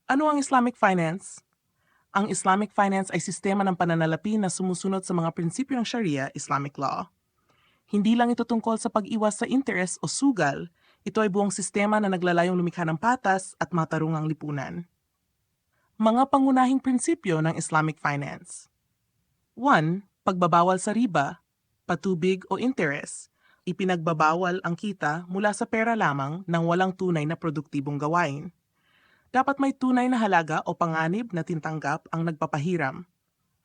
Ano ang Islamic Finance? Ang Islamic Finance ay sistema ng pananalapi na sumusunod sa mga prinsipyo ng Sharia, Islamic law. Hindi lang ito tungkol sa pag-iwas sa interes o sugal, ito ay buong sistema na naglalayong lumikha ng patas at matarungang lipunan. Mga pangunahing prinsipyo ng Islamic Finance. 1. Pagbabawal sa riba, patubig o interes. Ipinagbabawal ang kita mula sa pera lamang nang walang tunay na produktibong gawain. Dapat may tunay na halaga o panganib na tintanggap ang nagpapahiram.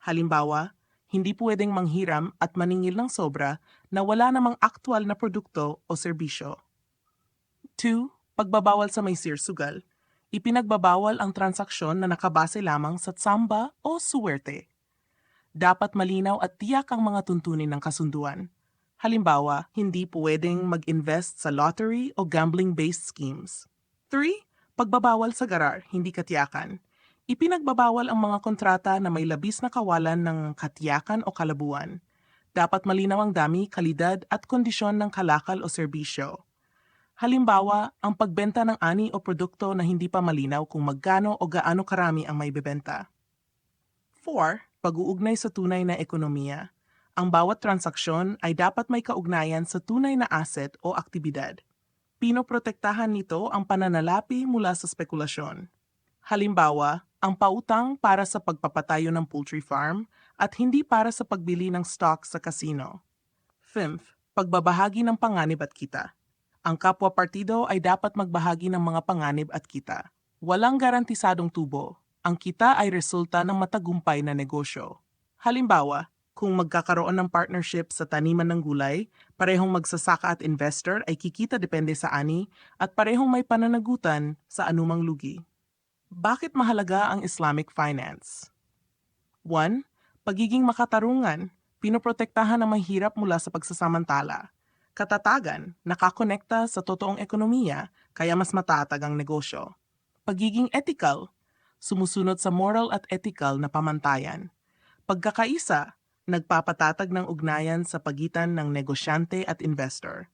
Halimbawa, hindi pwedeng manghiram at maningil ng sobra na wala namang aktwal na produkto o serbisyo. 2. Pagbabawal sa may sirsugal. Ipinagbabawal ang transaksyon na nakabase lamang sa tsamba o suwerte. Dapat malinaw at tiyak ang mga tuntunin ng kasunduan. Halimbawa, hindi pwedeng mag-invest sa lottery o gambling-based schemes. 3. Pagbabawal sa garar, hindi katiyakan. Ipinagbabawal ang mga kontrata na may labis na kawalan ng katiyakan o kalabuan. Dapat malinaw ang dami, kalidad at kondisyon ng kalakal o serbisyo. Halimbawa, ang pagbenta ng ani o produkto na hindi pa malinaw kung magkano o gaano karami ang may bebenta. 4. Pag-uugnay sa tunay na ekonomiya. Ang bawat transaksyon ay dapat may kaugnayan sa tunay na asset o aktibidad. Pinoprotektahan nito ang pananalapi mula sa spekulasyon. Halimbawa, ang pautang para sa pagpapatayo ng poultry farm at hindi para sa pagbili ng stock sa casino. 5. Pagbabahagi ng panganib at kita. Ang kapwa partido ay dapat magbahagi ng mga panganib at kita. Walang garantisadong tubo. Ang kita ay resulta ng matagumpay na negosyo. Halimbawa, kung magkakaroon ng partnership sa taniman ng gulay, parehong magsasaka at investor ay kikita depende sa ani at parehong may pananagutan sa anumang lugi. Bakit mahalaga ang Islamic Finance? 1. Pagiging makatarungan, pinoprotektahan ang mahirap mula sa pagsasamantala. Katatagan, nakakonekta sa totoong ekonomiya, kaya mas matatag ang negosyo. Pagiging ethical, sumusunod sa moral at ethical na pamantayan. Pagkakaisa, nagpapatatag ng ugnayan sa pagitan ng negosyante at investor.